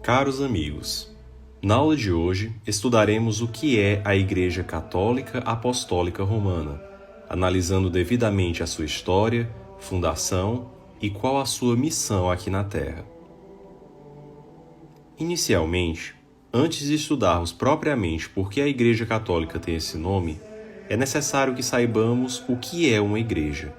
Caros amigos, na aula de hoje estudaremos o que é a Igreja Católica Apostólica Romana, analisando devidamente a sua história, fundação e qual a sua missão aqui na Terra. Inicialmente, antes de estudarmos propriamente por que a Igreja Católica tem esse nome, é necessário que saibamos o que é uma igreja.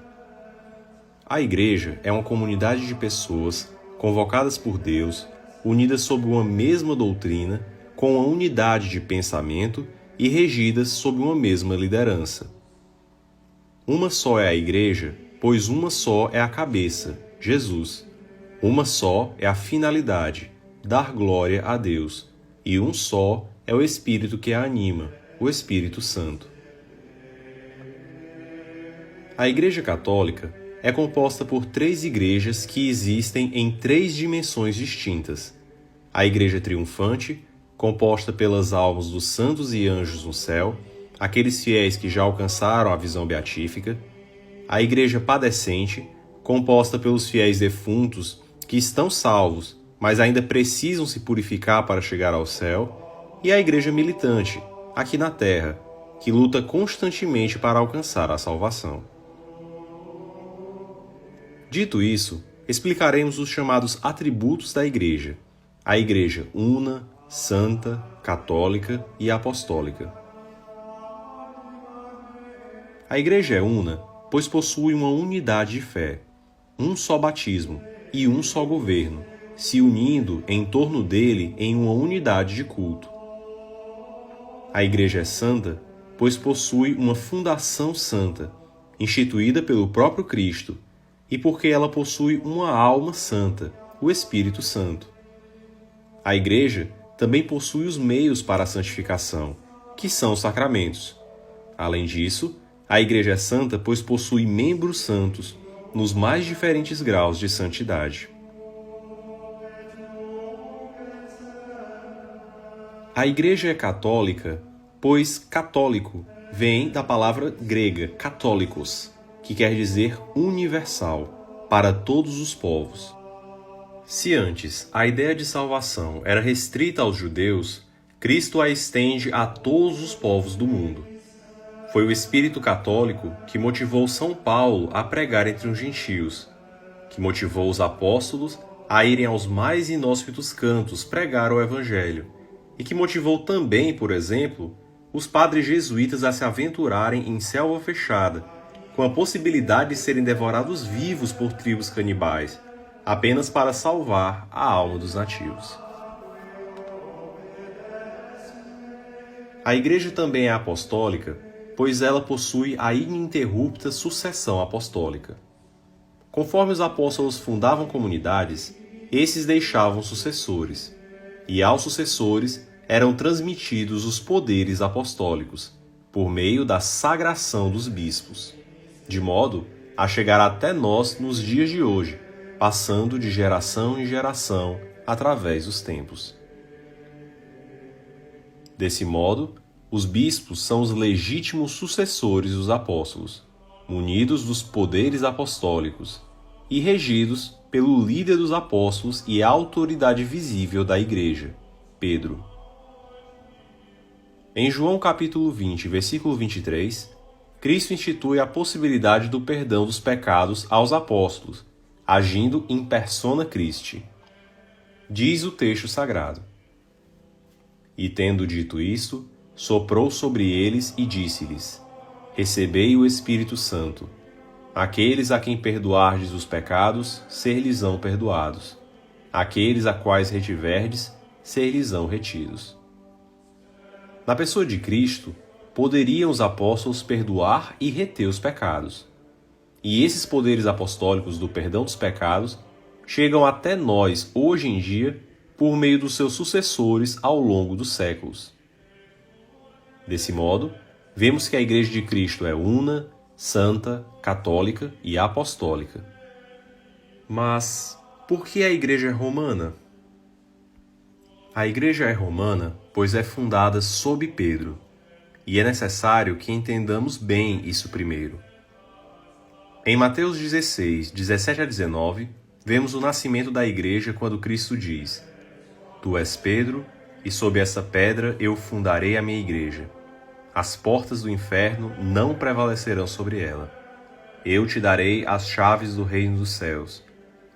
A igreja é uma comunidade de pessoas convocadas por Deus, unidas sob uma mesma doutrina, com uma unidade de pensamento e regidas sob uma mesma liderança. Uma só é a igreja, pois uma só é a cabeça, Jesus. Uma só é a finalidade, dar glória a Deus. E um só é o Espírito que a anima, o Espírito Santo. A Igreja Católica é composta por 3 igrejas que existem em 3 dimensões distintas. A Igreja Triunfante, composta pelas almas dos santos e anjos no céu, aqueles fiéis que já alcançaram a visão beatífica. A Igreja Padecente, composta pelos fiéis defuntos que estão salvos, mas ainda precisam se purificar para chegar ao céu. E a Igreja Militante, aqui na Terra, que luta constantemente para alcançar a salvação. Dito isso, explicaremos os chamados atributos da Igreja. A Igreja una, santa, católica e apostólica. A Igreja é una, pois possui uma unidade de fé, um só batismo e um só governo, se unindo em torno dele em uma unidade de culto. A Igreja é santa, pois possui uma fundação santa, instituída pelo próprio Cristo, e porque ela possui uma alma santa, o Espírito Santo. A Igreja também possui os meios para a santificação, que são os sacramentos. Além disso, a Igreja é santa pois possui membros santos nos mais diferentes graus de santidade. A Igreja é católica, pois católico vem da palavra grega católicos, que quer dizer universal, para todos os povos. Se antes a ideia de salvação era restrita aos judeus, Cristo a estende a todos os povos do mundo. Foi o espírito católico que motivou São Paulo a pregar entre os gentios, que motivou os apóstolos a irem aos mais inóspitos cantos pregar o Evangelho, e que motivou também, por exemplo, os padres jesuítas a se aventurarem em selva fechada, com a possibilidade de serem devorados vivos por tribos canibais, apenas para salvar a alma dos nativos. A Igreja também é apostólica, pois ela possui a ininterrupta sucessão apostólica. Conforme os apóstolos fundavam comunidades, esses deixavam sucessores, e aos sucessores eram transmitidos os poderes apostólicos, por meio da sagração dos bispos, de modo a chegar até nós nos dias de hoje, passando de geração em geração através dos tempos. Desse modo, os bispos são os legítimos sucessores dos apóstolos, munidos dos poderes apostólicos e regidos pelo líder dos apóstolos e a autoridade visível da Igreja, Pedro. Em João capítulo 20, versículo 23, Cristo institui a possibilidade do perdão dos pecados aos apóstolos, agindo in persona Christi. Diz o texto sagrado: E tendo dito isto, soprou sobre eles e disse-lhes: Recebei o Espírito Santo. Aqueles a quem perdoardes os pecados, ser-lhes-ão perdoados. Aqueles a quais retiverdes, ser-lhes-ão retidos. Na pessoa de Cristo, poderiam os apóstolos perdoar e reter os pecados. E esses poderes apostólicos do perdão dos pecados chegam até nós, hoje em dia, por meio dos seus sucessores ao longo dos séculos. Desse modo, vemos que a Igreja de Cristo é una, santa, católica e apostólica. Mas por que a Igreja é romana? A Igreja é romana pois é fundada sob Pedro, e é necessário que entendamos bem isso primeiro. Em Mateus 16, 17 a 19, vemos o nascimento da Igreja quando Cristo diz: Tu és Pedro, e sob essa pedra eu fundarei a minha igreja. As portas do inferno não prevalecerão sobre ela. Eu te darei as chaves do reino dos céus.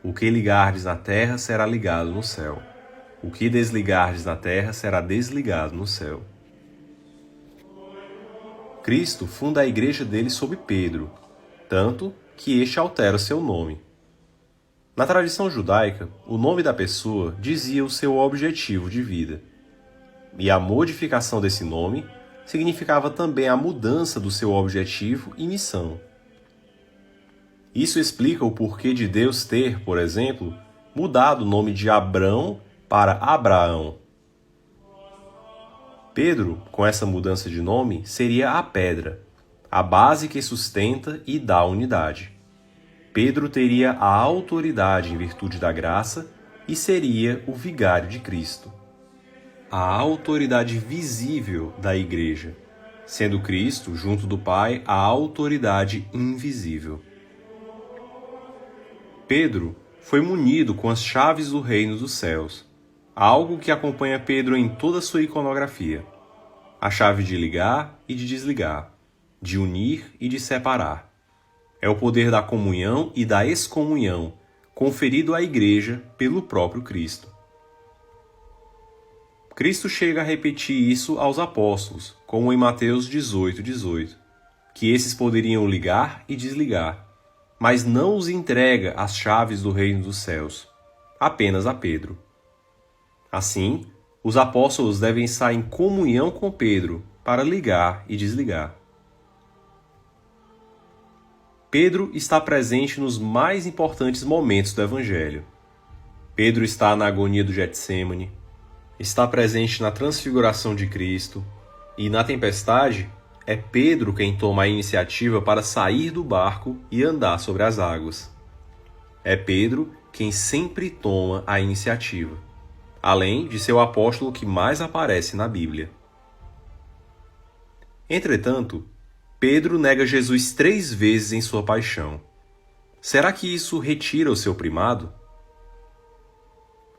O que ligardes na terra será ligado no céu. O que desligardes na terra será desligado no céu. Cristo funda a igreja dele sob Pedro, tanto que este altera seu nome. Na tradição judaica, o nome da pessoa dizia o seu objetivo de vida. E a modificação desse nome significava também a mudança do seu objetivo e missão. Isso explica o porquê de Deus ter, por exemplo, mudado o nome de Abrão para Abraão. Pedro, com essa mudança de nome, seria a pedra, a base que sustenta e dá unidade. Pedro teria a autoridade em virtude da graça e seria o vigário de Cristo. A autoridade visível da igreja, sendo Cristo, junto do Pai, a autoridade invisível. Pedro foi munido com as chaves do reino dos céus, algo que acompanha Pedro em toda a sua iconografia. A chave de ligar e de desligar, de unir e de separar. É o poder da comunhão e da excomunhão, conferido à igreja pelo próprio Cristo. Cristo chega a repetir isso aos apóstolos, como em Mateus 18:18, que esses poderiam ligar e desligar, mas não os entrega as chaves do reino dos céus, apenas a Pedro. Assim, os apóstolos devem estar em comunhão com Pedro para ligar e desligar. Pedro está presente nos mais importantes momentos do Evangelho. Pedro está na agonia do Getsêmani, está presente na transfiguração de Cristo e, na tempestade, é Pedro quem toma a iniciativa para sair do barco e andar sobre as águas. É Pedro quem sempre toma a iniciativa, além de ser o apóstolo que mais aparece na Bíblia. Entretanto, Pedro nega Jesus 3 vezes em sua paixão. Será que isso retira o seu primado?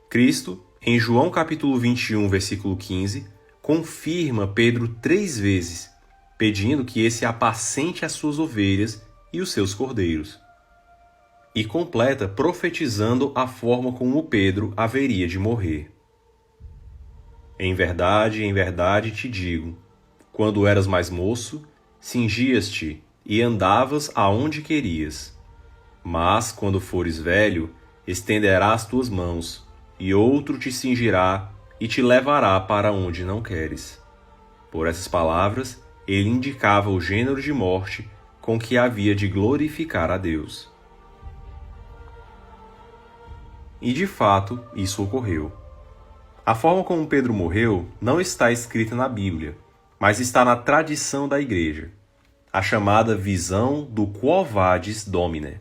Cristo, em João capítulo 21, versículo 15, confirma Pedro 3 vezes, pedindo que esse apacente as suas ovelhas e os seus cordeiros. E completa profetizando a forma como Pedro haveria de morrer. Em verdade te digo, quando eras mais moço, cingias-te e andavas aonde querias. Mas, quando fores velho, estenderás tuas mãos, e outro te cingirá e te levará para onde não queres. Por essas palavras, ele indicava o gênero de morte com que havia de glorificar a Deus. E de fato, isso ocorreu. A forma como Pedro morreu não está escrita na Bíblia, mas está na tradição da igreja, a chamada visão do Quo Vadis Domine.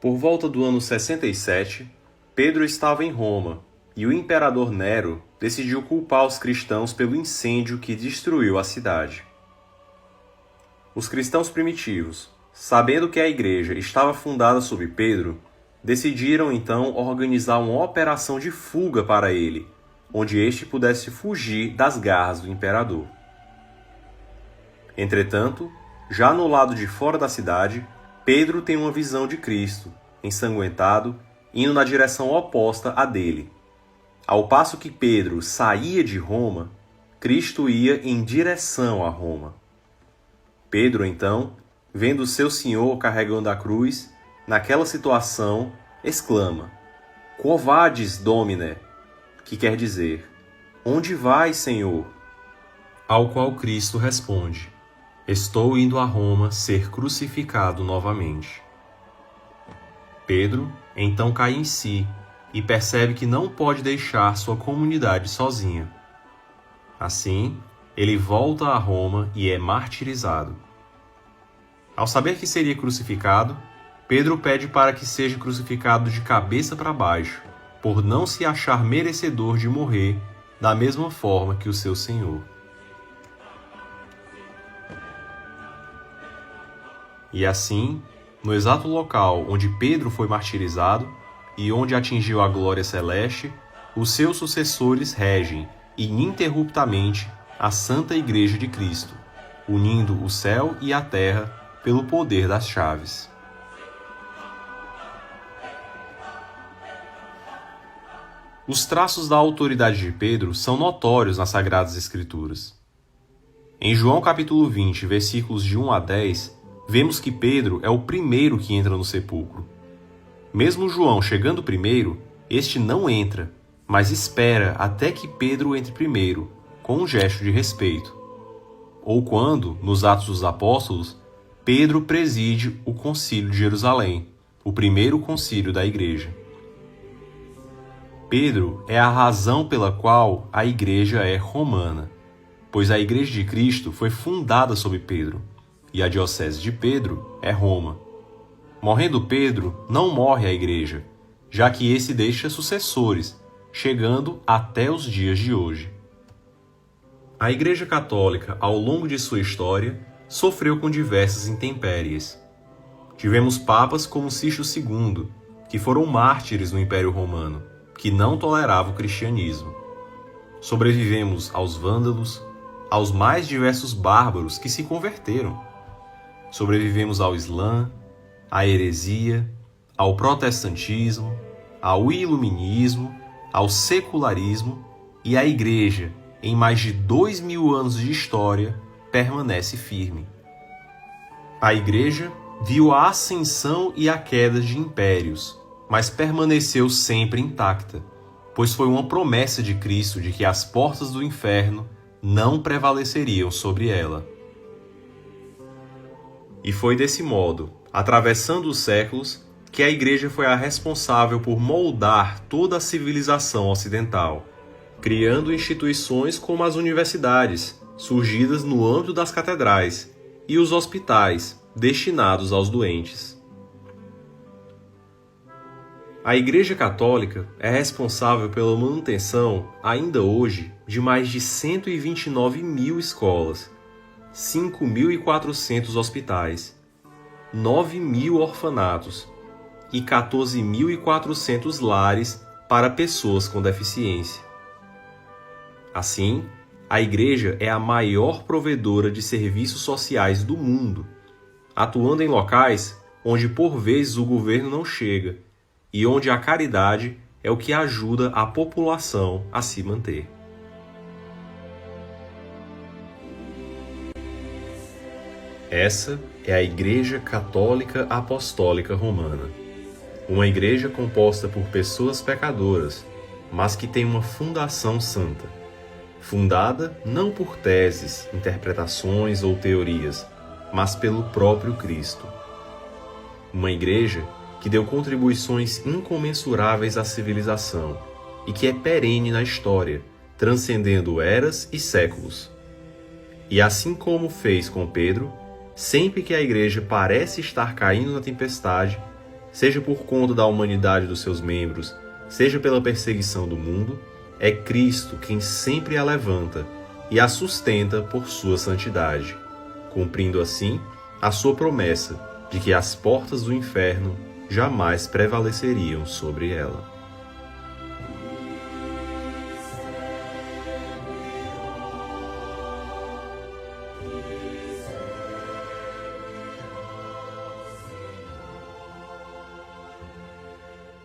Por volta do ano 67, Pedro estava em Roma e o imperador Nero decidiu culpar os cristãos pelo incêndio que destruiu a cidade. Os cristãos primitivos, sabendo que a igreja estava fundada sob Pedro, decidiram então organizar uma operação de fuga para ele, onde este pudesse fugir das garras do imperador. Entretanto, já no lado de fora da cidade, Pedro tem uma visão de Cristo, ensanguentado, indo na direção oposta à dele. Ao passo que Pedro saía de Roma, Cristo ia em direção a Roma. Pedro, então, vendo seu Senhor carregando a cruz, naquela situação, exclama: Quo vadis, Domine? Que quer dizer: onde vais, Senhor? Ao qual Cristo responde: estou indo a Roma ser crucificado novamente. Pedro então cai em si e percebe que não pode deixar sua comunidade sozinha. Assim, ele volta a Roma e é martirizado. Ao saber que seria crucificado, Pedro pede para que seja crucificado de cabeça para baixo, por não se achar merecedor de morrer da mesma forma que o seu Senhor. E assim, no exato local onde Pedro foi martirizado e onde atingiu a glória celeste, Os seus sucessores regem ininterruptamente a Santa Igreja de Cristo, unindo o céu e a terra pelo poder das chaves. Os traços da autoridade de Pedro são notórios nas Sagradas Escrituras. Em João capítulo 20, versículos de 1 a 10, vemos que Pedro é o primeiro que entra no sepulcro. Mesmo João chegando primeiro, este não entra, mas espera até que Pedro entre primeiro, com um gesto de respeito. Ou quando, nos Atos dos Apóstolos, Pedro preside o Concílio de Jerusalém, o primeiro concílio da Igreja. Pedro é a razão pela qual a Igreja é romana, pois a Igreja de Cristo foi fundada sob Pedro, e a diocese de Pedro é Roma. Morrendo Pedro, não morre a Igreja, já que esse deixa sucessores, chegando até os dias de hoje. A Igreja Católica, ao longo de sua história, sofreu com diversas intempéries. Tivemos papas como Sixto II, que foram mártires no Império Romano, que não tolerava o cristianismo. Sobrevivemos aos vândalos, aos mais diversos bárbaros que se converteram. Sobrevivemos ao Islã, à heresia, ao protestantismo, ao iluminismo, ao secularismo, e a Igreja, em mais de 2000 anos de história, permanece firme. A Igreja viu a ascensão e a queda de impérios, mas permaneceu sempre intacta, pois foi uma promessa de Cristo de que as portas do inferno não prevaleceriam sobre ela. E foi desse modo, atravessando os séculos, que a Igreja foi a responsável por moldar toda a civilização ocidental, criando instituições como as universidades, surgidas no âmbito das catedrais, e os hospitais, destinados aos doentes. A Igreja Católica é responsável pela manutenção, ainda hoje, de mais de 129 mil escolas, 5.400 hospitais, 9.000 orfanatos e 14.400 lares para pessoas com deficiência. Assim, a Igreja é a maior provedora de serviços sociais do mundo, atuando em locais onde por vezes o governo não chega e onde a caridade é o que ajuda a população a se manter. Essa é a Igreja Católica Apostólica Romana, uma igreja composta por pessoas pecadoras, mas que tem uma fundação santa, fundada não por teses, interpretações ou teorias, mas pelo próprio Cristo. Uma igreja que deu contribuições incomensuráveis à civilização e que é perene na história, transcendendo eras e séculos. E assim como fez com Pedro, sempre que a igreja parece estar caindo na tempestade, seja por conta da humanidade dos seus membros, seja pela perseguição do mundo, é Cristo quem sempre a levanta e a sustenta por sua santidade, cumprindo assim a sua promessa de que as portas do inferno jamais prevaleceriam sobre ela.